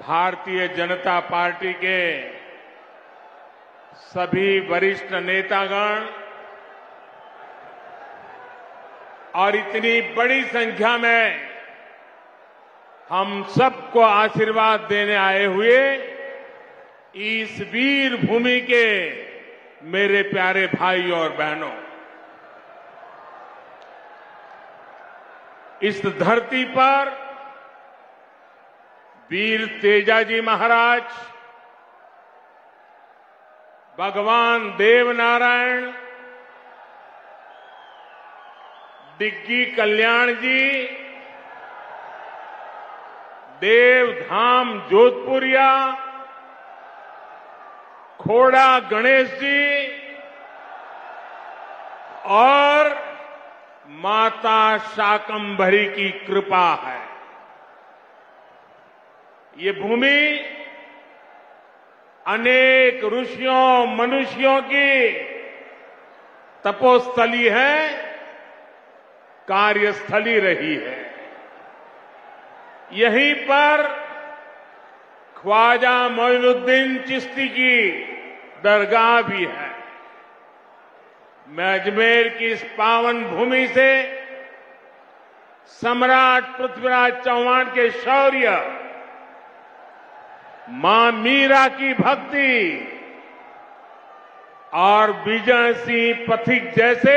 Bharatiya Janata party के सभी वरिष्ठ नेतागण और इतनी बड़ी संख्या में हम सबको आशीर्वाद देने आए हुए इस वीर भूमि के मेरे प्यारे भाई और बहनों, इस धरती पर वीर तेजाजी महाराज, भगवान देवनारायण, डिग्गी कल्याण जी, देवधाम जोधपुरिया, खोड़ा गणेश जी और माता शाकंभरी की कृपा है। ये भूमि अनेक ऋषियों मनुष्यों की तपोस्थली है, कार्यस्थली रही है। यहीं पर ख्वाजा मोइनुद्दीन चिश्ती की दरगाह भी है। मैं अजमेर की इस पावन भूमि से सम्राट पृथ्वीराज चौहान के शौर्य, मां मीरा की भक्ति और विजय सिंह पथिक जैसे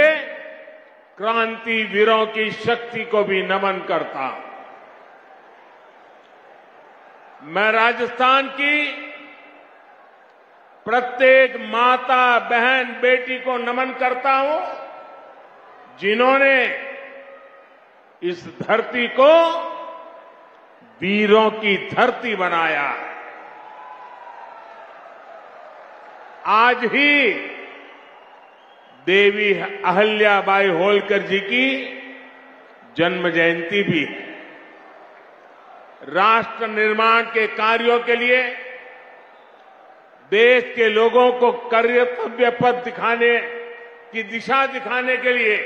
क्रांति वीरों की शक्ति को भी नमन करता हूं। मैं राजस्थान की प्रत्येक माता, बहन, बेटी को नमन करता हूं जिन्होंने इस धरती को वीरों की धरती बनाया। आज ही देवी अहल्याबाई होलकर जी की जन्म जयंती भी है। राष्ट्र निर्माण के कार्यों के लिए देश के लोगों को कर्तव्य पथ दिखाने की दिशा दिखाने के लिए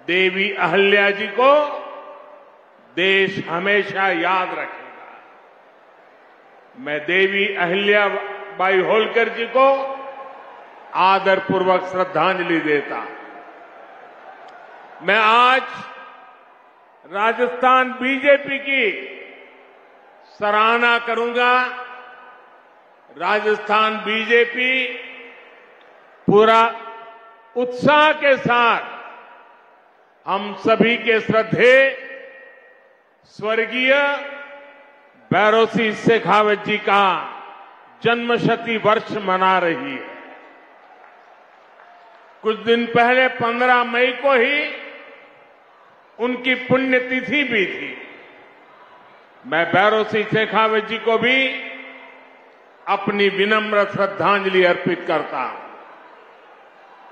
देवी अहल्या जी को देश हमेशा याद रखेगा। मैं देवी अहल्याबाई होलकर जी को आदरपूर्वक श्रद्धांजलि देता। मैं आज राजस्थान बीजेपी की सराहना करूंगा। राजस्थान बीजेपी पूरा उत्साह के साथ हम सभी के श्रद्धेय स्वर्गीय भैरों सिंह शेखावत जी का जन्मशती वर्ष मना रही है। कुछ दिन पहले 15 मई को ही उनकी पुण्यतिथि भी थी। मैं भैरों सिंह शेखावत जी को भी अपनी विनम्र श्रद्धांजलि अर्पित करता हूं।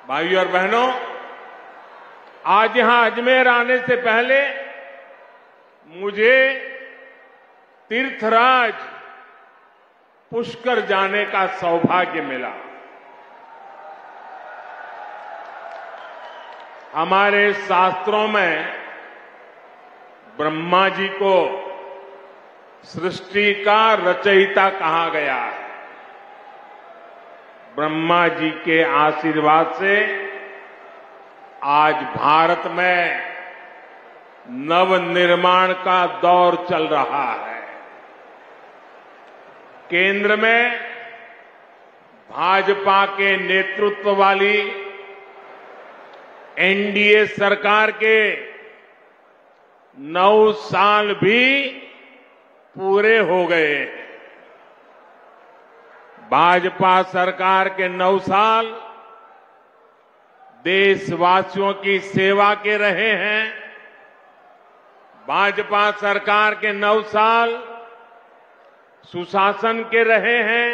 भाइयों और बहनों, आज यहां अजमेर आने से पहले मुझे तीर्थराज पुष्कर जाने का सौभाग्य मिला। हमारे शास्त्रों में ब्रह्मा जी को सृष्टि का रचयिता कहा गया है। ब्रह्मा जी के आशीर्वाद से आज भारत में नवनिर्माण का दौर चल रहा है। केंद्र में भाजपा के नेतृत्व वाली एनडीए सरकार के 9 साल भी पूरे हो गए। भाजपा सरकार के 9 साल देशवासियों की सेवा के रहे हैं। भाजपा सरकार के 9 साल सुशासन के रहे हैं।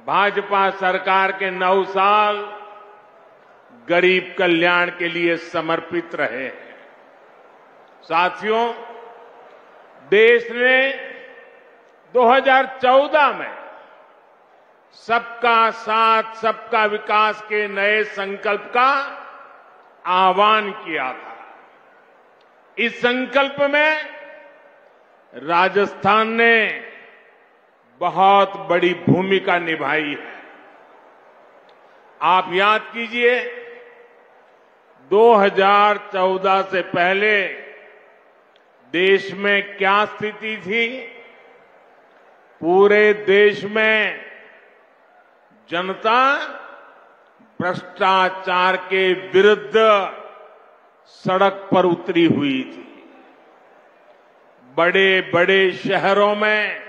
भाजपा सरकार के 9 साल गरीब कल्याण के लिए समर्पित रहे हैं। साथियों, देश ने 2014 में सबका साथ सबका विकास के नए संकल्प का आह्वान किया था। इस संकल्प में राजस्थान ने बहुत बड़ी भूमिका निभाई है। आप याद कीजिए, 2014 से पहले देश में क्या स्थिति थी। पूरे देश में जनता भ्रष्टाचार के विरुद्ध सड़क पर उतरी हुई थी। बड़े बड़े शहरों में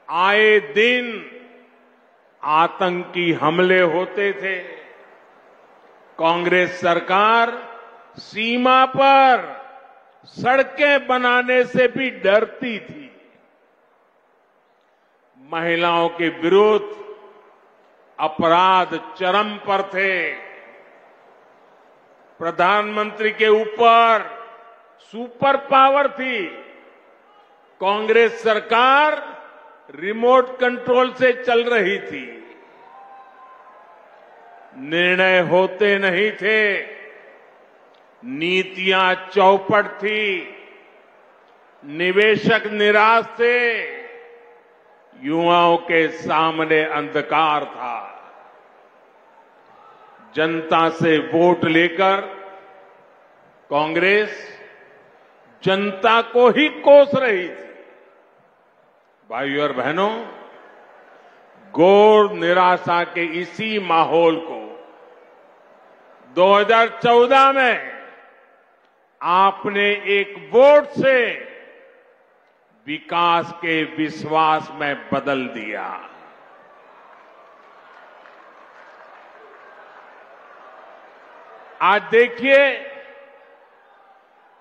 आए दिन आतंकी हमले होते थे। कांग्रेस सरकार सीमा पर सड़कें बनाने से भी डरती थी। महिलाओं के विरुद्ध अपराध चरम पर थे। प्रधानमंत्री के ऊपर सुपर पावर थी। कांग्रेस सरकार रिमोट कंट्रोल से चल रही थी। निर्णय होते नहीं थे। नीतियां चौपट थी। निवेशक निराश थे। युवाओं के सामने अंधकार था। जनता से वोट लेकर कांग्रेस जनता को ही कोस रही थी। भाइयों और बहनों, घोर निराशा के इसी माहौल को 2014 में आपने एक वोट से विकास के विश्वास में बदल दिया। आज देखिए,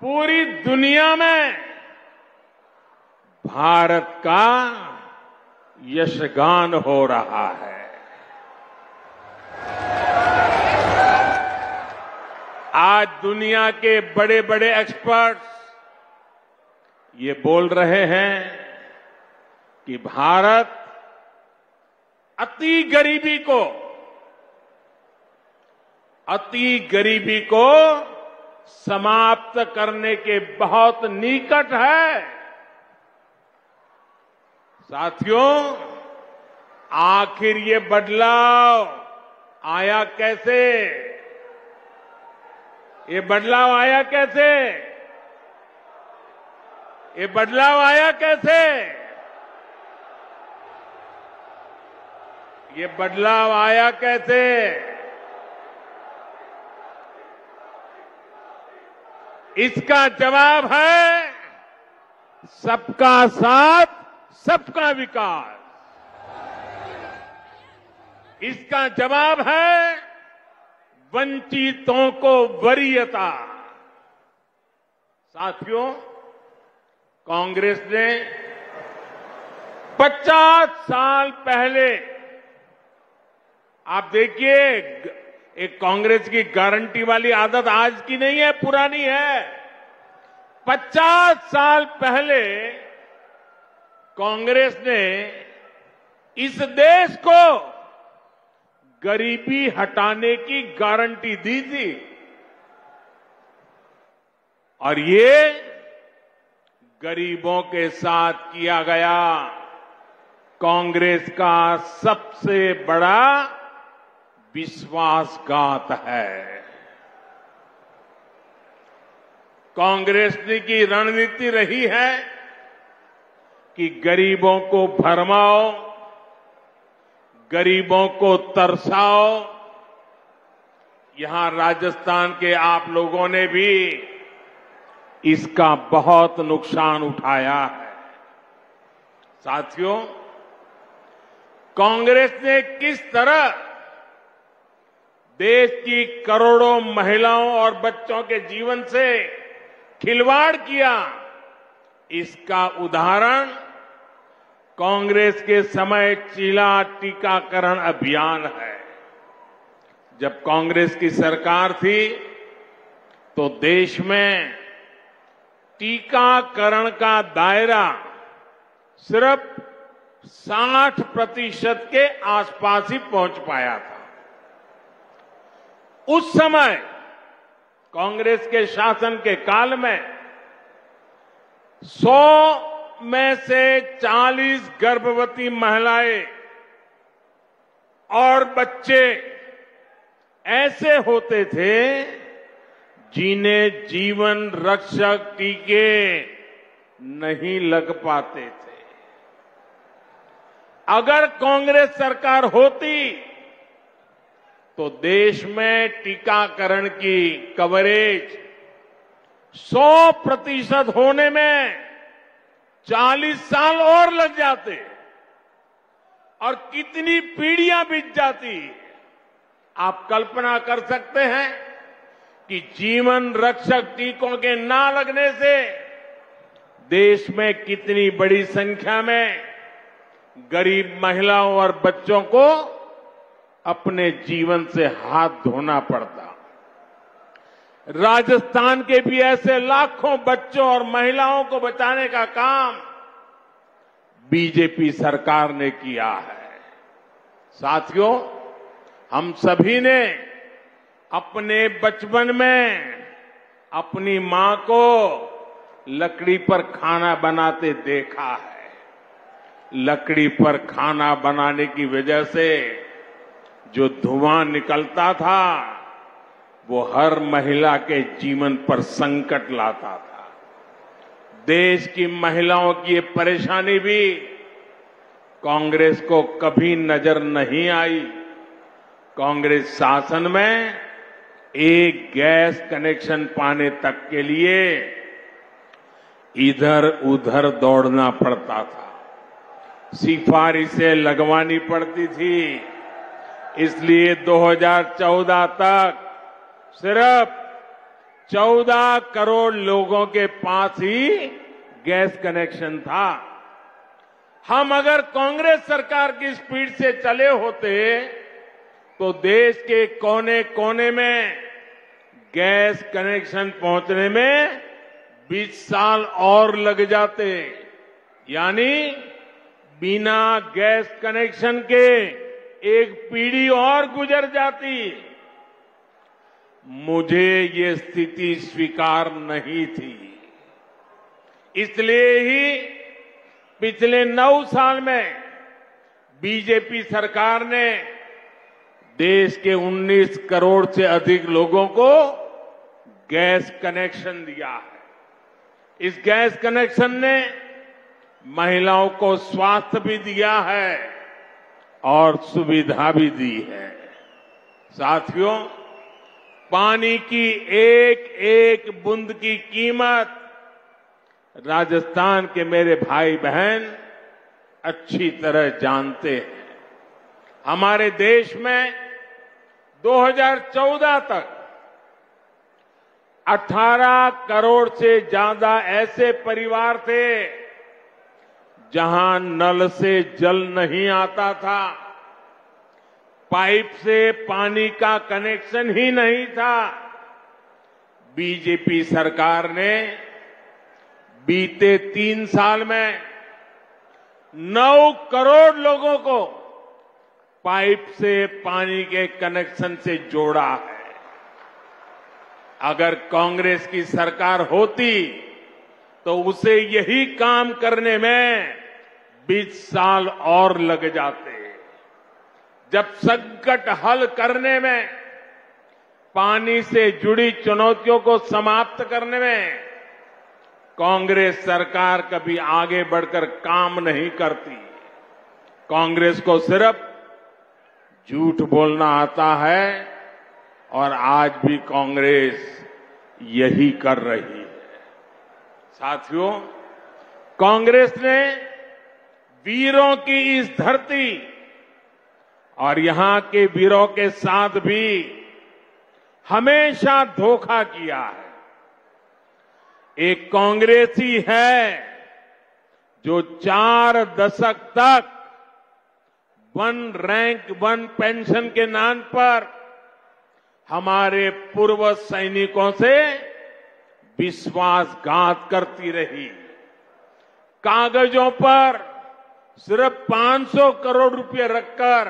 पूरी दुनिया में भारत का यशगान हो रहा है। आज दुनिया के बड़े बड़े एक्सपर्ट्स ये बोल रहे हैं कि भारत अति गरीबी को समाप्त करने के बहुत निकट है। साथियों, आखिर ये बदलाव आया कैसे? ये बदलाव आया कैसे? ये बदलाव आया कैसे? ये बदलाव आया कैसे? इसका जवाब है सबका साथ, सबका विकास। इसका जवाब है वंचितों को वरीयता। साथियों, कांग्रेस ने 50 साल पहले, आप देखिए, एक कांग्रेस की गारंटी वाली आदत आज की नहीं है, पुरानी है। 50 साल पहले कांग्रेस ने इस देश को गरीबी हटाने की गारंटी दी थी। और ये गरीबों के साथ किया गया कांग्रेस का सबसे बड़ा विश्वासघात है। कांग्रेस की रणनीति रही है कि गरीबों को भरमाओ, गरीबों को तरसाओ। यहां राजस्थान के आप लोगों ने भी इसका बहुत नुकसान उठाया है। साथियों, कांग्रेस ने किस तरह देश की करोड़ों महिलाओं और बच्चों के जीवन से खिलवाड़ किया, इसका उदाहरण कांग्रेस के समय चीला टीकाकरण अभियान है। जब कांग्रेस की सरकार थी तो देश में टीकाकरण का दायरा सिर्फ 60% के आसपास ही पहुंच पाया था। उस समय कांग्रेस के शासन के काल में 100 में से 40 गर्भवती महिलाएं और बच्चे ऐसे होते थे जिन्हें जीवन रक्षक टीके नहीं लग पाते थे। अगर कांग्रेस सरकार होती तो देश में टीकाकरण की कवरेज 100% होने में 40 साल और लग जाते और कितनी पीढ़ियां बीत जाती। आप कल्पना कर सकते हैं कि जीवन रक्षक टीकों के ना लगने से देश में कितनी बड़ी संख्या में गरीब महिलाओं और बच्चों को अपने जीवन से हाथ धोना पड़ता। राजस्थान के भी ऐसे लाखों बच्चों और महिलाओं को बचाने का काम बीजेपी सरकार ने किया है। साथियों, हम सभी ने अपने बचपन में अपनी मां को लकड़ी पर खाना बनाते देखा है। लकड़ी पर खाना बनाने की वजह से जो धुआं निकलता था वो हर महिला के जीवन पर संकट लाता था। देश की महिलाओं की ये परेशानी भी कांग्रेस को कभी नजर नहीं आई। कांग्रेस शासन में एक गैस कनेक्शन पाने तक के लिए इधर उधर दौड़ना पड़ता था, सिफारिशें लगवानी पड़ती थी। इसलिए 2014 तक सिर्फ 14 करोड़ लोगों के पास ही गैस कनेक्शन था। हम अगर कांग्रेस सरकार की स्पीड से चले होते तो देश के कोने कोने में गैस कनेक्शन पहुंचने में 20 साल और लग जाते। यानी बिना गैस कनेक्शन के एक पीढ़ी और गुजर जाती। मुझे ये स्थिति स्वीकार नहीं थी। इसलिए ही पिछले 9 साल में बीजेपी सरकार ने देश के 19 करोड़ से अधिक लोगों को गैस कनेक्शन दिया है। इस गैस कनेक्शन ने महिलाओं को स्वास्थ्य भी दिया है और सुविधा भी दी है। साथियों, पानी की एक एक बूंद की कीमत राजस्थान के मेरे भाई बहन अच्छी तरह जानते हैं। हमारे देश में 2014 तक 18 करोड़ से ज्यादा ऐसे परिवार थे जहां नल से जल नहीं आता था, पाइप से पानी का कनेक्शन ही नहीं था। बीजेपी सरकार ने बीते 3 साल में 9 करोड़ लोगों को पाइप से पानी के कनेक्शन से जोड़ा है। अगर कांग्रेस की सरकार होती तो उसे यही काम करने में 20 साल और लग जाते। जब संकट हल करने में, पानी से जुड़ी चुनौतियों को समाप्त करने में कांग्रेस सरकार कभी आगे बढ़कर काम नहीं करती। कांग्रेस को सिर्फ झूठ बोलना आता है और आज भी कांग्रेस यही कर रही है। साथियों, कांग्रेस ने वीरों की इस धरती और यहां के वीरों के साथ भी हमेशा धोखा किया है। एक कांग्रेसी है जो 4 दशक तक 1 रैंक 1 पेंशन के नाम पर हमारे पूर्व सैनिकों से विश्वासघात करती रही। कागजों पर सिर्फ 500 करोड़ रुपए रखकर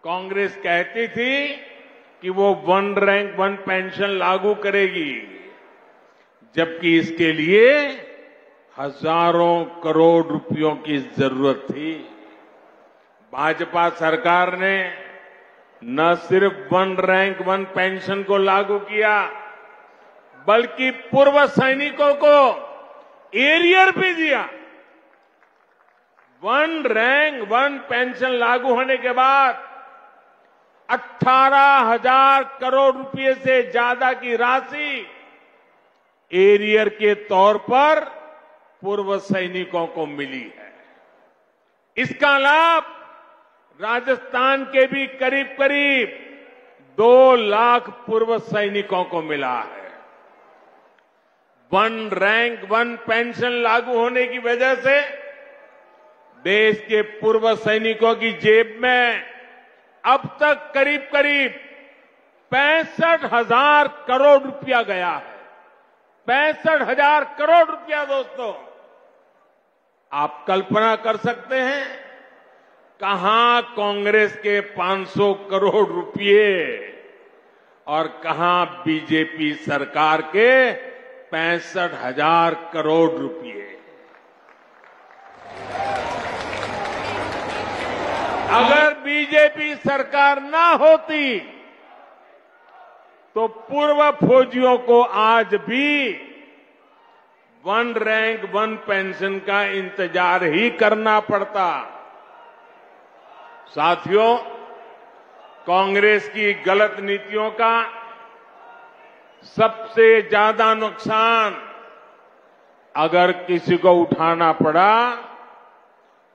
कांग्रेस कहती थी कि वो 1 रैंक 1 पेंशन लागू करेगी, जबकि इसके लिए हजारों करोड़ रुपयों की जरूरत थी। भाजपा सरकार ने न सिर्फ वन रैंक वन पेंशन को लागू किया, बल्कि पूर्व सैनिकों को एरियर भी दिया। वन रैंक वन पेंशन लागू होने के बाद 18,000 करोड़ रुपए से ज्यादा की राशि एरियर के तौर पर पूर्व सैनिकों को मिली है। इसका लाभ राजस्थान के भी करीब करीब 2 लाख पूर्व सैनिकों को मिला है। वन रैंक वन पेंशन लागू होने की वजह से देश के पूर्व सैनिकों की जेब में अब तक करीब करीब 65,000 करोड़ रुपया गया है। 65,000 करोड़ रुपया दोस्तों, आप कल्पना कर सकते हैं कहां कांग्रेस के 500 करोड़ रुपये और कहां बीजेपी सरकार के 65,000 करोड़ रुपये। अगर बीजेपी सरकार ना होती तो पूर्व फौजियों को आज भी वन रैंक वन पेंशन का इंतजार ही करना पड़ता। साथियों, कांग्रेस की गलत नीतियों का सबसे ज्यादा नुकसान अगर किसी को उठाना पड़ा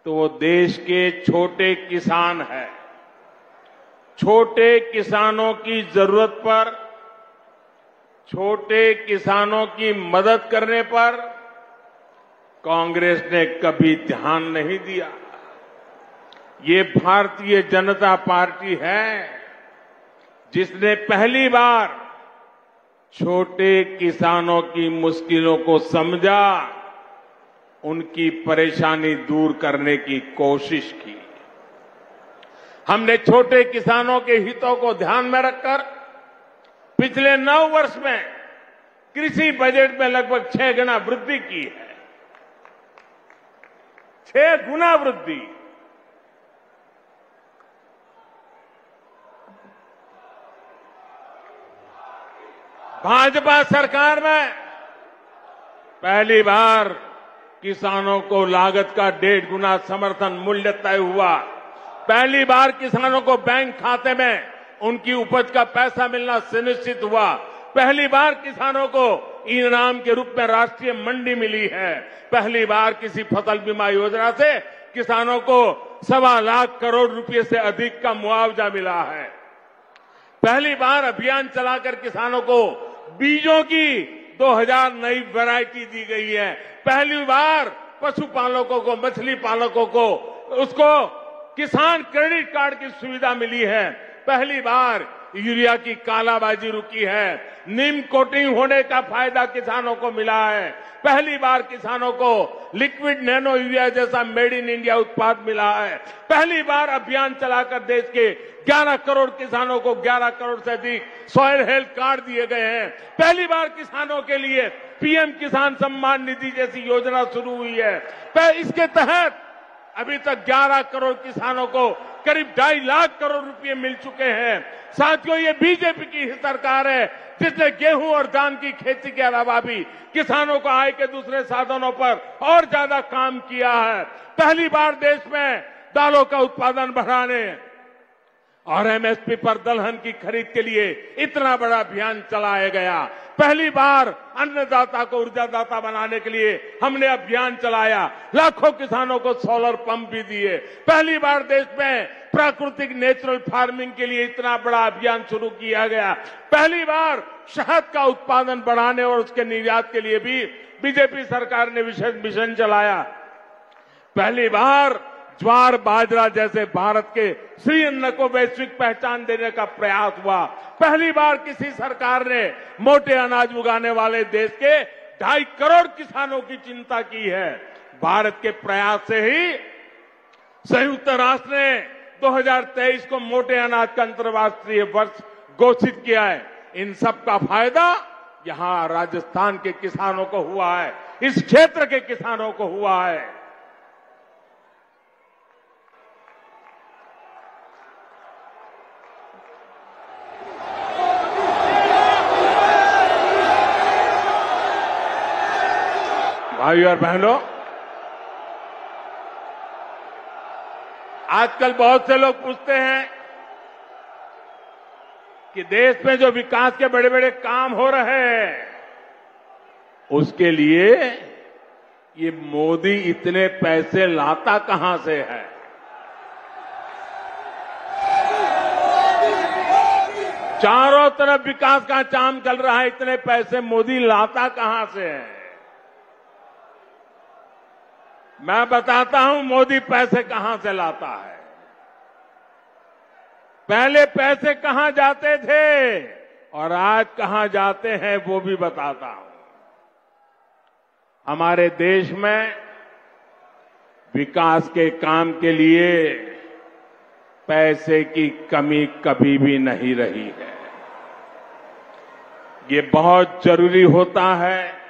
तो वो देश के छोटे किसान हैं। छोटे किसानों की जरूरत पर, छोटे किसानों की मदद करने पर कांग्रेस ने कभी ध्यान नहीं दिया। ये भारतीय जनता पार्टी है जिसने पहली बार छोटे किसानों की मुश्किलों को समझा, उनकी परेशानी दूर करने की कोशिश की। हमने छोटे किसानों के हितों को ध्यान में रखकर पिछले 9 वर्ष में कृषि बजट में लगभग 6 गुना वृद्धि की है। 6 गुना वृद्धि। भाजपा सरकार में पहली बार किसानों को लागत का 1.5 गुना समर्थन मूल्य तय हुआ। पहली बार किसानों को बैंक खाते में उनकी उपज का पैसा मिलना सुनिश्चित हुआ। पहली बार किसानों को इनाम के रूप में राष्ट्रीय मंडी मिली है। पहली बार किसी फसल बीमा योजना से किसानों को 1.25 लाख करोड़ रुपए से अधिक का मुआवजा मिला है। पहली बार अभियान चलाकर किसानों को बीजों की 2000 नई वैरायटी दी गई है। पहली बार पशुपालकों को, मछली पालकों को उसको किसान क्रेडिट कार्ड की सुविधा मिली है। पहली बार यूरिया की कालाबाजी रुकी है। नीम कोटिंग होने का फायदा किसानों को मिला है। पहली बार किसानों को लिक्विड नैनो यूरिया जैसा मेड इन इंडिया उत्पाद मिला है। पहली बार अभियान चलाकर देश के 11 करोड़ किसानों को 11 करोड़ से अधिक सॉइल हेल्थ कार्ड दिए गए हैं। पहली बार किसानों के लिए पीएम किसान सम्मान निधि जैसी योजना शुरू हुई है। इसके तहत अभी तक 11 करोड़ किसानों को करीब 2.5 लाख करोड़ रुपए मिल चुके हैं। साथियों, ये बीजेपी की सरकार है जिसने गेहूं और धान की खेती के अलावा भी किसानों को आय के दूसरे साधनों पर और ज्यादा काम किया है। पहली बार देश में दालों का उत्पादन बढ़ाने और एमएसपी पर दलहन की खरीद के लिए इतना बड़ा अभियान चलाया गया। पहली बार अन्नदाता को ऊर्जादाता बनाने के लिए हमने अभियान चलाया। लाखों किसानों को सोलर पंप भी दिए। पहली बार देश में प्राकृतिक नेचुरल फार्मिंग के लिए इतना बड़ा अभियान शुरू किया गया। पहली बार शहद का उत्पादन बढ़ाने और उसके निर्यात के लिए भी बीजेपी सरकार ने विशेष मिशन चलाया। पहली बार ज्वार बाजरा जैसे भारत के श्री अन्न को वैश्विक पहचान देने का प्रयास हुआ। पहली बार किसी सरकार ने मोटे अनाज उगाने वाले देश के 2.5 करोड़ किसानों की चिंता की है। भारत के प्रयास से ही संयुक्त राष्ट्र ने 2023 को मोटे अनाज का अंतर्राष्ट्रीय वर्ष घोषित किया है। इन सब का फायदा यहां राजस्थान के किसानों को हुआ है। इस क्षेत्र के किसानों को हुआ है। भाइयों और बहनों, आजकल बहुत से लोग पूछते हैं कि देश में जो विकास के बड़े बड़े काम हो रहे हैं उसके लिए ये मोदी इतने पैसे लाता कहां से है। चारों तरफ विकास का काम चल रहा है, इतने पैसे मोदी लाता कहां से है। मैं बताता हूं मोदी पैसे कहां से लाता है। पहले पैसे कहां जाते थे और आज कहां जाते हैं वो भी बताता हूं। हमारे देश में विकास के काम के लिए पैसे की कमी कभी भी नहीं रही है। ये बहुत जरूरी होता है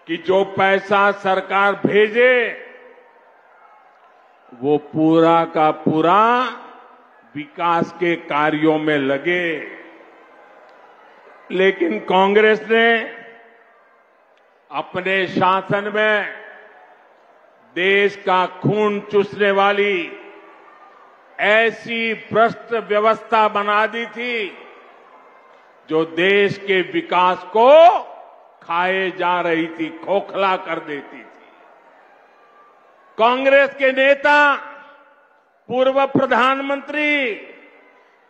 कि जो पैसा सरकार भेजे वो पूरा का पूरा विकास के कार्यों में लगे। लेकिन कांग्रेस ने अपने शासन में देश का खून चूसने वाली ऐसी भ्रष्ट व्यवस्था बना दी थी जो देश के विकास को खाए जा रही थी, खोखला कर देती थी। कांग्रेस के नेता पूर्व प्रधानमंत्री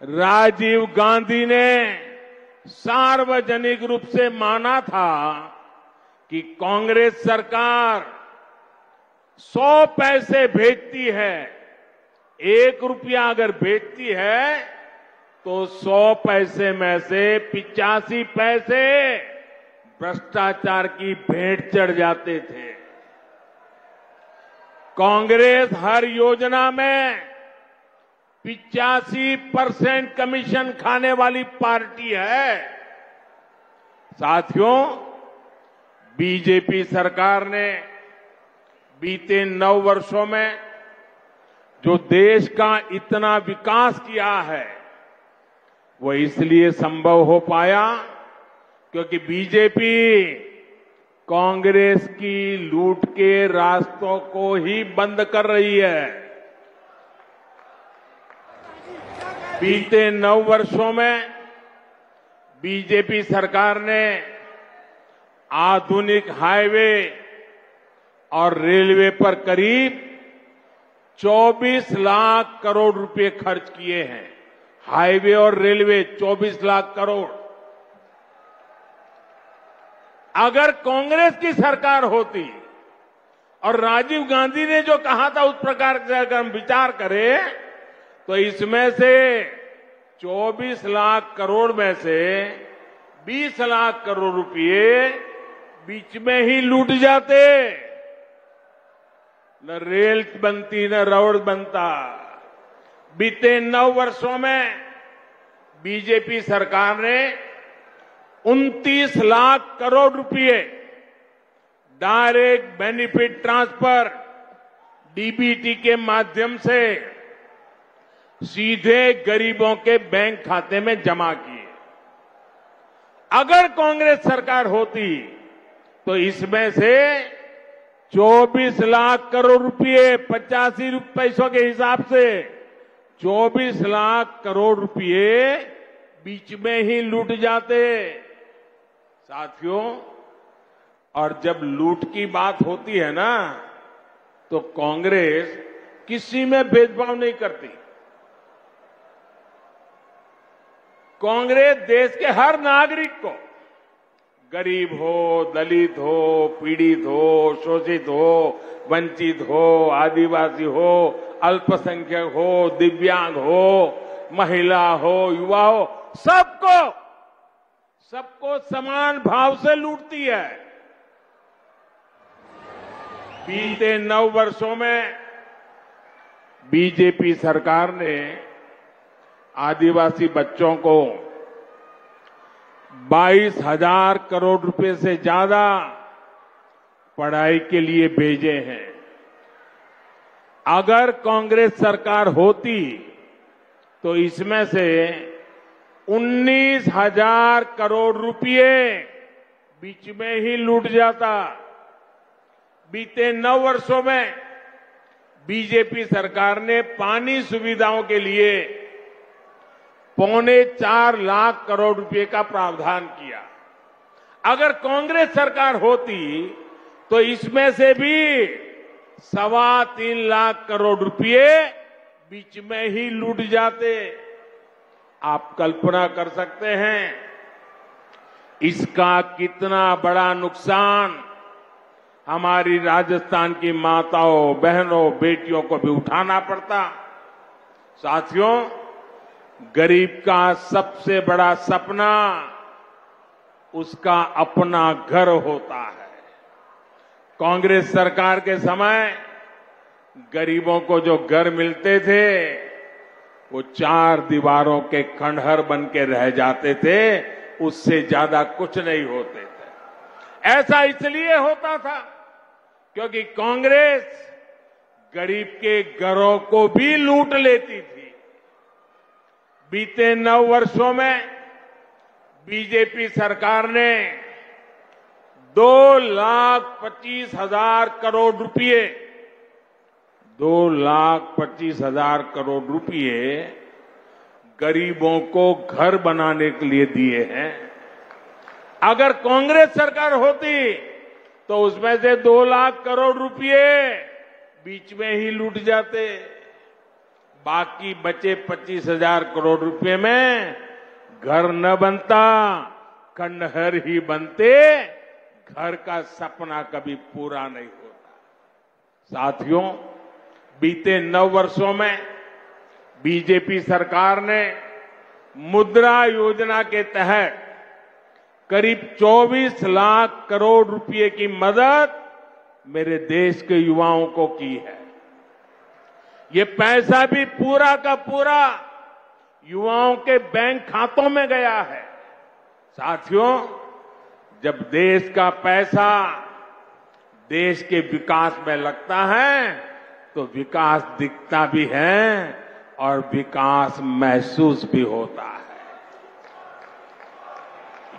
राजीव गांधी ने सार्वजनिक रूप से माना था कि कांग्रेस सरकार 100 पैसे भेजती है, 1 रुपया अगर भेजती है तो 100 पैसे में से 85 पैसे भ्रष्टाचार की भेंट चढ़ जाते थे। कांग्रेस हर योजना में 85% कमीशन खाने वाली पार्टी है। साथियों, बीजेपी सरकार ने बीते 9 वर्षों में जो देश का इतना विकास किया है वो इसलिए संभव हो पाया क्योंकि बीजेपी कांग्रेस की लूट के रास्तों को ही बंद कर रही है। बीते 9 वर्षों में बीजेपी सरकार ने आधुनिक हाईवे और रेलवे पर करीब 24 लाख करोड़ रुपए खर्च किए हैं। हाईवे और रेलवे 24 लाख करोड़। अगर कांग्रेस की सरकार होती और राजीव गांधी ने जो कहा था उस प्रकार से अगर हम विचार करें तो इसमें से 24 लाख करोड़ में से 20 लाख करोड़ रुपए बीच में ही लूट जाते। न रेल बनती न रोड बनता। बीते 9 वर्षों में बीजेपी सरकार ने 29 लाख करोड़ रुपए डायरेक्ट बेनिफिट ट्रांसफर डीबीटी के माध्यम से सीधे गरीबों के बैंक खाते में जमा किए। अगर कांग्रेस सरकार होती तो इसमें से 24 लाख करोड़ रुपए 85 पैसों के हिसाब से 24 लाख करोड़ रुपए बीच में ही लूट जाते। साथियों, और जब लूट की बात होती है ना तो कांग्रेस किसी में भेदभाव नहीं करती। कांग्रेस देश के हर नागरिक को, गरीब हो, दलित हो, पीड़ित हो, शोषित हो, वंचित हो, आदिवासी हो, अल्पसंख्यक हो, दिव्यांग हो, महिला हो, युवा हो, सबको समान भाव से लूटती है। बीते 9 वर्षों में बीजेपी सरकार ने आदिवासी बच्चों को 22,000 करोड़ रुपए से ज्यादा पढ़ाई के लिए भेजे हैं। अगर कांग्रेस सरकार होती तो इसमें से 19,000 करोड़ रुपए बीच में ही लूट जाता। बीते 9 वर्षों में बीजेपी सरकार ने पानी सुविधाओं के लिए 4.25 लाख करोड़ रुपए का प्रावधान किया। अगर कांग्रेस सरकार होती तो इसमें से भी 3.25 लाख करोड़ रुपए बीच में ही लूट जाते। आप कल्पना कर सकते हैं इसका कितना बड़ा नुकसान हमारी राजस्थान की माताओं, बहनों, बेटियों को भी उठाना पड़ता। साथियों, गरीब का सबसे बड़ा सपना उसका अपना घर होता है। कांग्रेस सरकार के समय गरीबों को जो घर मिलते थे वो 4 दीवारों के खंडहर बन के रह जाते थे, उससे ज्यादा कुछ नहीं होते थे। ऐसा इसलिए होता था क्योंकि कांग्रेस गरीब के घरों को भी लूट लेती थी। बीते 9 वर्षों में बीजेपी सरकार ने 2,25,000 करोड़ रुपए 2,25,000 करोड़ रुपए गरीबों को घर बनाने के लिए दिए हैं। अगर कांग्रेस सरकार होती तो उसमें से 2 लाख करोड़ रुपए बीच में ही लूट जाते। बाकी बचे 25,000 करोड़ रुपए में घर न बनता, खंडहर ही बनते, घर का सपना कभी पूरा नहीं होता। साथियों, बीते 9 वर्षों में बीजेपी सरकार ने मुद्रा योजना के तहत करीब 24 लाख करोड़ रुपए की मदद मेरे देश के युवाओं को की है। ये पैसा भी पूरा का पूरा युवाओं के बैंक खातों में गया है। साथियों, जब देश का पैसा देश के विकास में लगता है तो विकास दिखता भी है और विकास महसूस भी होता है।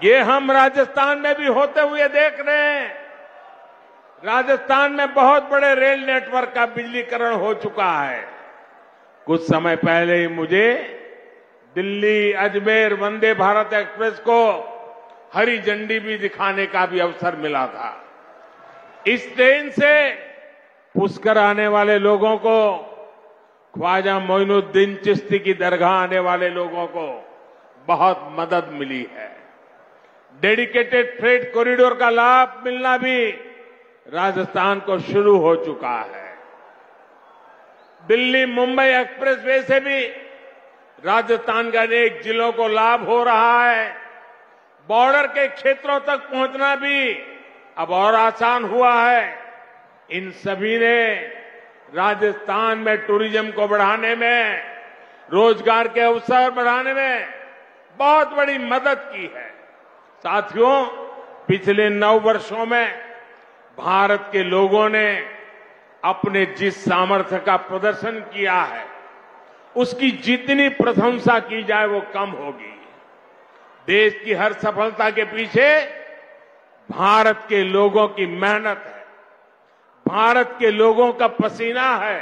ये हम राजस्थान में भी होते हुए देख रहे हैं। राजस्थान में बहुत बड़े रेल नेटवर्क का बिजलीकरण हो चुका है। कुछ समय पहले ही मुझे दिल्ली अजमेर वंदे भारत एक्सप्रेस को हरी झंडी भी दिखाने का भी अवसर मिला था। इस ट्रेन से पुष्कर आने वाले लोगों को, ख्वाजा मोइनुद्दीन चिश्ती की दरगाह आने वाले लोगों को बहुत मदद मिली है। डेडिकेटेड फ्रेट कॉरिडोर का लाभ मिलना भी राजस्थान को शुरू हो चुका है। दिल्ली मुंबई एक्सप्रेस वे से भी राजस्थान के अनेक जिलों को लाभ हो रहा है। बॉर्डर के क्षेत्रों तक पहुंचना भी अब और आसान हुआ है। इन सभी ने राजस्थान में टूरिज्म को बढ़ाने में, रोजगार के अवसर बढ़ाने में बहुत बड़ी मदद की है। साथियों, पिछले 9 वर्षों में भारत के लोगों ने अपने जिस सामर्थ्य का प्रदर्शन किया है उसकी जितनी प्रशंसा की जाए वो कम होगी। देश की हर सफलता के पीछे भारत के लोगों की मेहनत है, भारत के लोगों का पसीना है।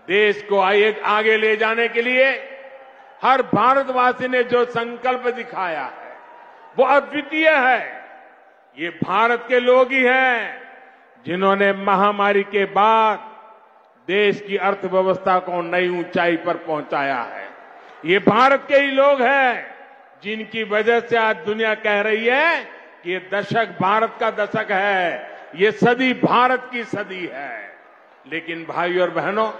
देश को आगे ले जाने के लिए हर भारतवासी ने जो संकल्प दिखाया है वो अद्वितीय है। ये भारत के लोग ही हैं जिन्होंने महामारी के बाद देश की अर्थव्यवस्था को नई ऊंचाई पर पहुंचाया है। ये भारत के ही लोग हैं जिनकी वजह से आज दुनिया कह रही है कि ये दशक भारत का दशक है, ये सदी भारत की सदी है। लेकिन भाइयों और बहनों,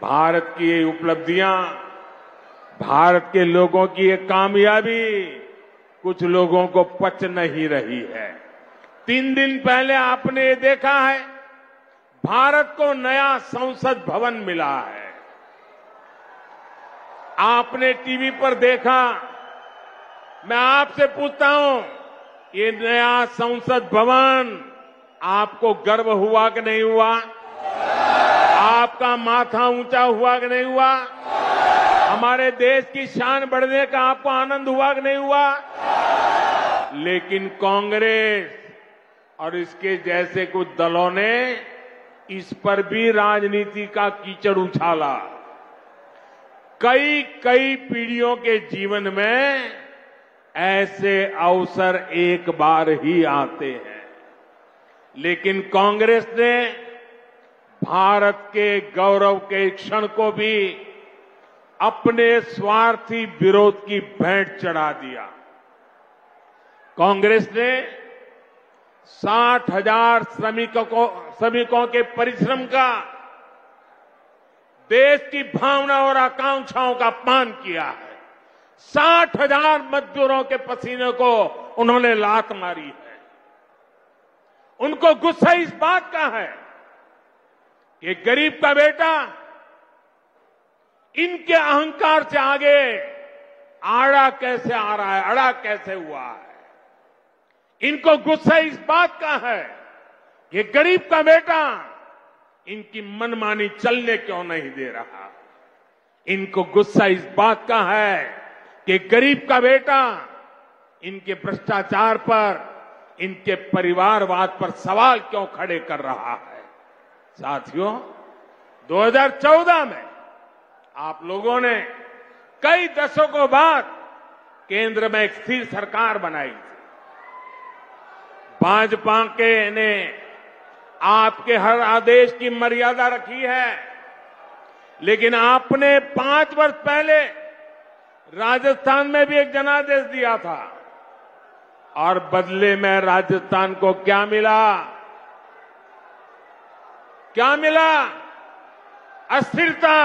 भारत की ये उपलब्धियां, भारत के लोगों की ये कामयाबी कुछ लोगों को पच नहीं रही है। 3 दिन पहले आपने ये देखा है, भारत को नया संसद भवन मिला है। आपने टीवी पर देखा। मैं आपसे पूछता हूं, ये नया संसद भवन आपको गर्व हुआ कि नहीं हुआ? आपका माथा ऊंचा हुआ कि नहीं हुआ? हमारे देश की शान बढ़ने का आपको आनंद हुआ कि नहीं हुआ? लेकिन कांग्रेस और इसके जैसे कुछ दलों ने इस पर भी राजनीति का कीचड़ उछाला। कई पीढ़ियों के जीवन में ऐसे अवसर एक बार ही आते हैं, लेकिन कांग्रेस ने भारत के गौरव के क्षण को भी अपने स्वार्थी विरोध की भेंट चढ़ा दिया। कांग्रेस ने 60,000 श्रमिकों के परिश्रम का, देश की भावना और आकांक्षाओं का अपमान किया है। 60,000 मजदूरों के पसीने को उन्होंने लात मारी है। उनको गुस्सा इस बात का है कि गरीब का बेटा इनके अहंकार से आगे आड़ा कैसे आ रहा है, अड़ा कैसे हुआ है। इनको गुस्सा इस बात का है कि गरीब का बेटा इनकी मनमानी चलने क्यों नहीं दे रहा। इनको गुस्सा इस बात का है कि गरीब का बेटा इनके भ्रष्टाचार पर, इनके परिवारवाद पर सवाल क्यों खड़े कर रहा है। साथियों, 2014 में आप लोगों ने कई दशकों बाद केंद्र में एक स्थिर सरकार बनाई थी। भाजपा के ने आपके हर आदेश की मर्यादा रखी है, लेकिन आपने 5 वर्ष पहले राजस्थान में भी एक जनादेश दिया था और बदले में राजस्थान को क्या मिला? क्या मिला? अस्थिरता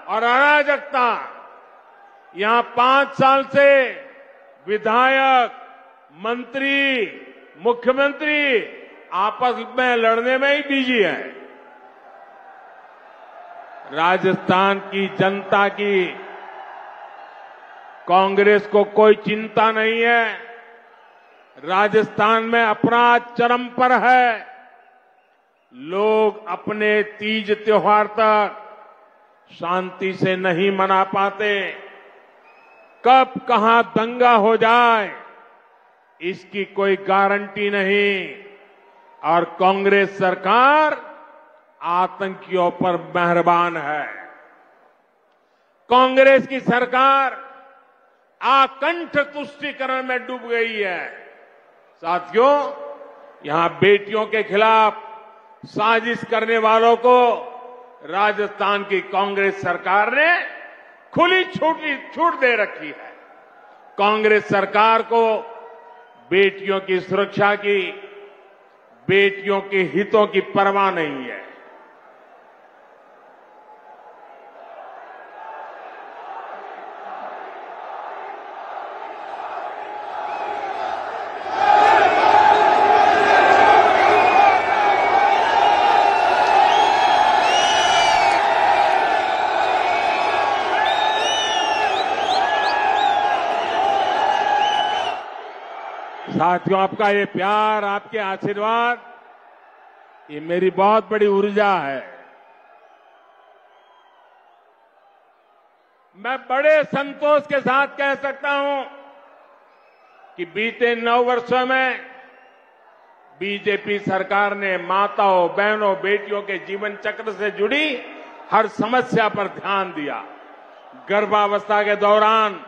और अराजकता। यहां 5 साल से विधायक, मंत्री, मुख्यमंत्री आपस में लड़ने में ही बिजी है। राजस्थान की जनता की कांग्रेस को कोई चिंता नहीं है। राजस्थान में अपराध चरम पर है। लोग अपने तीज त्योहार तक शांति से नहीं मना पाते। कब कहां दंगा हो जाए इसकी कोई गारंटी नहीं, और कांग्रेस सरकार आतंकियों पर मेहरबान है। कांग्रेस की सरकार आकंठ तुष्टीकरण में डूब गई है। साथियों, यहां बेटियों के खिलाफ साजिश करने वालों को राजस्थान की कांग्रेस सरकार ने खुली छूट दे रखी है। कांग्रेस सरकार को बेटियों की सुरक्षा की, बेटियों के हितों की परवाह नहीं है। साथियों, आपका ये प्यार, आपके आशीर्वाद, ये मेरी बहुत बड़ी ऊर्जा है। मैं बड़े संतोष के साथ कह सकता हूं कि बीते 9 वर्षों में बीजेपी सरकार ने माताओं, बहनों, बेटियों के जीवन चक्र से जुड़ी हर समस्या पर ध्यान दिया। गर्भावस्था के दौरान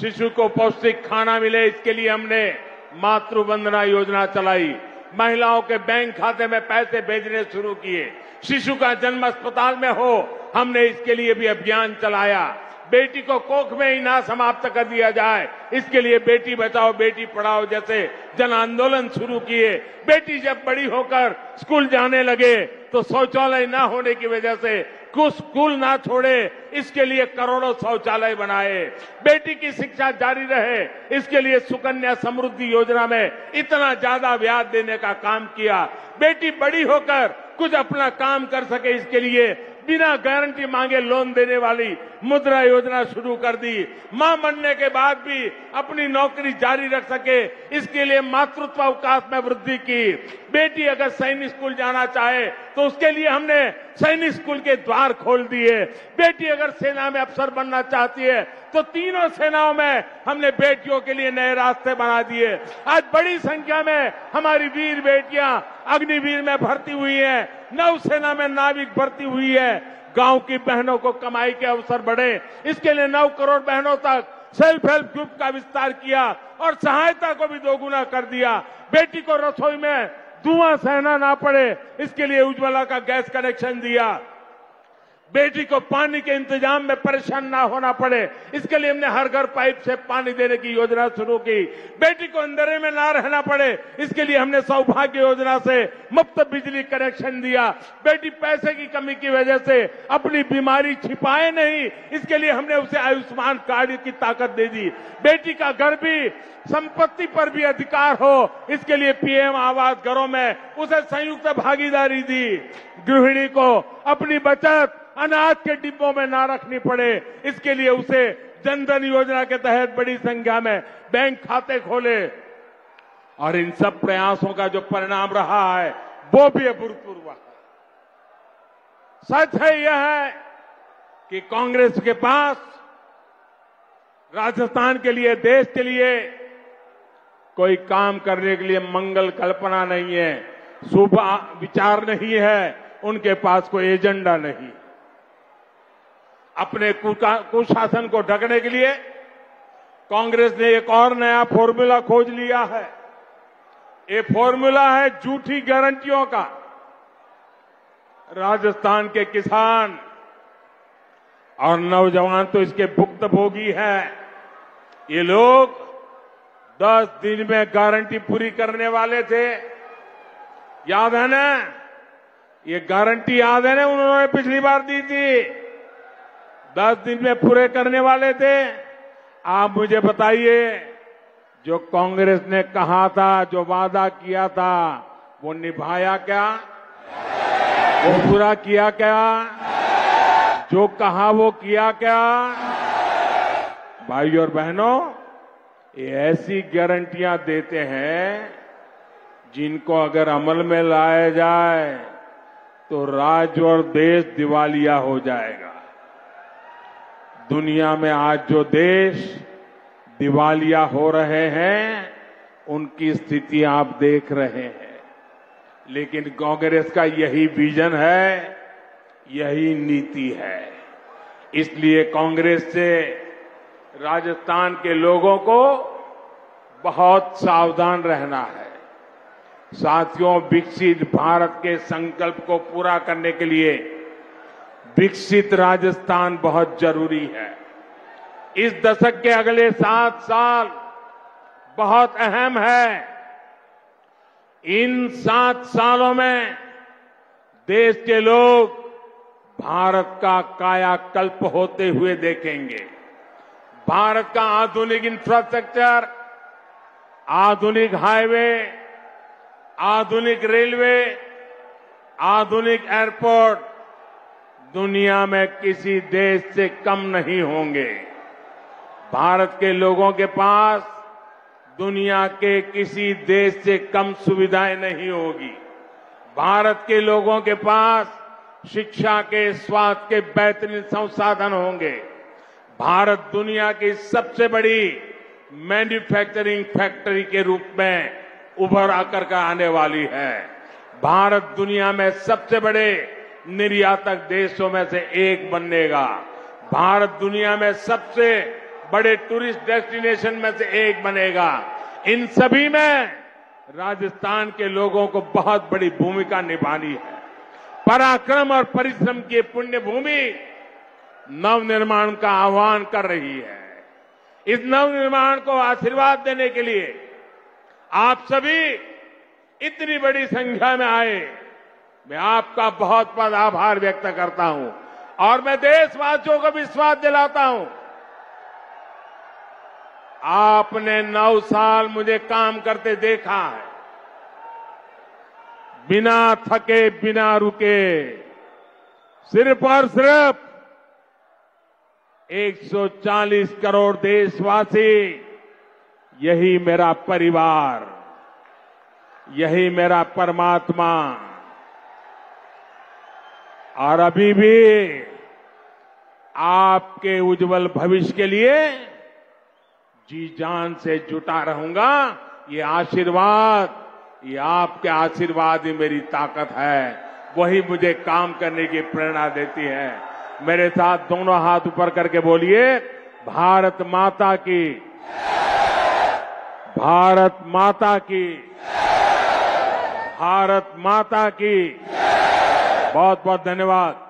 शिशु को पौष्टिक खाना मिले, इसके लिए हमने मातृ वंदना योजना चलाई। महिलाओं के बैंक खाते में पैसे भेजने शुरू किए। शिशु का जन्म अस्पताल में हो, हमने इसके लिए भी अभियान चलाया। बेटी को कोख में ही ना समाप्त कर दिया जाए, इसके लिए बेटी बचाओ बेटी पढ़ाओ जैसे जन आंदोलन शुरू किए। बेटी जब बड़ी होकर स्कूल जाने लगे तो शौचालय ना होने की वजह से कुछ स्कूल ना छोड़े, इसके लिए करोड़ों शौचालय बनाए। बेटी की शिक्षा जारी रहे, इसके लिए सुकन्या समृद्धि योजना में इतना ज्यादा ब्याज देने का काम किया। बेटी बड़ी होकर कुछ अपना काम कर सके, इसके लिए बिना गारंटी मांगे लोन देने वाली मुद्रा योजना शुरू कर दी। मां बनने के बाद भी अपनी नौकरी जारी रख सके, इसके लिए मातृत्व अवकाश में वृद्धि की। बेटी अगर सैनिक स्कूल जाना चाहे तो उसके लिए हमने सैनिक स्कूल के द्वार खोल दिए। बेटी अगर सेना में अफसर बनना चाहती है तो तीनों सेनाओं में हमने बेटियों के लिए नए रास्ते बना दिए। आज बड़ी संख्या में हमारी वीर बेटियां अग्निवीर में भर्ती हुई हैं, नौसेना में नाविक भर्ती हुई है। गांव की बहनों को कमाई के अवसर बढ़े, इसके लिए 9 करोड़ बहनों तक सेल्फ हेल्प ग्रुप का विस्तार किया और सहायता को भी दोगुना कर दिया। बेटी को रसोई में धुआं सहना ना पड़े, इसके लिए उज्ज्वला का गैस कनेक्शन दिया। बेटी को पानी के इंतजाम में परेशान ना होना पड़े, इसके लिए हमने हर घर पाइप से पानी देने की योजना शुरू की। बेटी को अंधेरे में ना रहना पड़े, इसके लिए हमने सौभाग्य योजना से मुफ्त बिजली कनेक्शन दिया। बेटी पैसे की कमी की वजह से अपनी बीमारी छिपाए नहीं, इसके लिए हमने उसे आयुष्मान कार्ड की ताकत दे दी। बेटी का घर भी, संपत्ति पर भी अधिकार हो, इसके लिए पीएम आवास घरों में उसे संयुक्त भागीदारी दी। गृहिणी को अपनी बचत अनाज के डिब्बों में ना रखनी पड़े, इसके लिए उसे जनधन योजना के तहत बड़ी संख्या में बैंक खाते खोले। और इन सब प्रयासों का जो परिणाम रहा है वो भी अभूतपूर्व है। सच है यह है कि कांग्रेस के पास राजस्थान के लिए, देश के लिए कोई काम करने के लिए मंगल कल्पना नहीं है, शुभ विचार नहीं है, उनके पास कोई एजेंडा नहीं। अपने कुशासन को ढकने के लिए कांग्रेस ने एक और नया फॉर्मूला खोज लिया है। ये फॉर्मूला है झूठी गारंटियों का। राजस्थान के किसान और नौजवान तो इसके भुक्तभोगी हैं। ये लोग 10 दिन में गारंटी पूरी करने वाले थे, याद है ना? ये गारंटी याद है ना, उन्होंने पिछली बार दी थी, 10 दिन में पूरे करने वाले थे। आप मुझे बताइए, जो कांग्रेस ने कहा था, जो वादा किया था, वो निभाया क्या? वो पूरा किया क्या? जो कहा वो किया क्या? भाई और बहनों, ये ऐसी गारंटियां देते हैं जिनको अगर अमल में लाया जाए तो राज्य और देश दिवालिया हो जाएगा। दुनिया में आज जो देश दिवालिया हो रहे हैं, उनकी स्थिति आप देख रहे हैं। लेकिन कांग्रेस का यही विजन है, यही नीति है। इसलिए कांग्रेस से राजस्थान के लोगों को बहुत सावधान रहना है। साथियों, विकसित भारत के संकल्प को पूरा करने के लिए विकसित राजस्थान बहुत जरूरी है। इस दशक के अगले 7 साल बहुत अहम है। इन 7 सालों में देश के लोग भारत का कायाकल्प होते हुए देखेंगे। भारत का आधुनिक इंफ्रास्ट्रक्चर, आधुनिक हाईवे, आधुनिक रेलवे, आधुनिक एयरपोर्ट दुनिया में किसी देश से कम नहीं होंगे। भारत के लोगों के पास दुनिया के किसी देश से कम सुविधाएं नहीं होगी। भारत के लोगों के पास शिक्षा के, स्वास्थ्य के बेहतरीन संसाधन होंगे। भारत दुनिया की सबसे बड़ी मैन्युफैक्चरिंग फैक्ट्री के रूप में उभर आकर के आने वाली है। भारत दुनिया में सबसे बड़े निर्यातक देशों में से एक बनेगा। भारत दुनिया में सबसे बड़े टूरिस्ट डेस्टिनेशन में से एक बनेगा। इन सभी में राजस्थान के लोगों को बहुत बड़ी भूमिका निभानी है। पराक्रम और परिश्रम की पुण्य भूमि नवनिर्माण का आह्वान कर रही है। इस नवनिर्माण को आशीर्वाद देने के लिए आप सभी इतनी बड़ी संख्या में आए, मैं आपका बहुत बहुत आभार व्यक्त करता हूं। और मैं देशवासियों को विश्वास दिलाता हूं, आपने 9 साल मुझे काम करते देखा है, बिना थके, बिना रुके। सिर्फ और सिर्फ 140 करोड़ देशवासी, यही मेरा परिवार, यही मेरा परमात्मा। और अभी भी आपके उज्जवल भविष्य के लिए जी जान से जुटा रहूंगा। ये आशीर्वाद, ये आपके आशीर्वाद ही मेरी ताकत है, वही मुझे काम करने की प्रेरणा देती है। मेरे साथ दोनों हाथ ऊपर करके बोलिए, भारत माता की, भारत माता की, भारत माता की। बहुत बहुत धन्यवाद।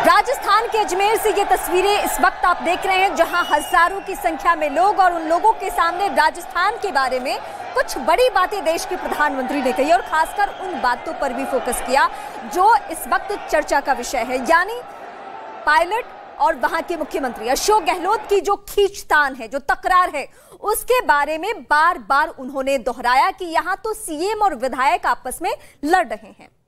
राजस्थान के अजमेर से ये तस्वीरें इस वक्त आप देख रहे हैं, जहां हजारों की संख्या में लोग, और उन लोगों के सामने राजस्थान के बारे में कुछ बड़ी बातें देश के प्रधानमंत्री ने कही, और खासकर उन बातों पर भी फोकस किया जो इस वक्त चर्चा का विषय है, यानी पायलट और वहां के मुख्यमंत्री अशोक गहलोत की जो खींचतान है, जो तकरार है, उसके बारे में बार बार उन्होंने दोहराया कि यहां तो सीएम और विधायक आपस में लड़ रहे हैं।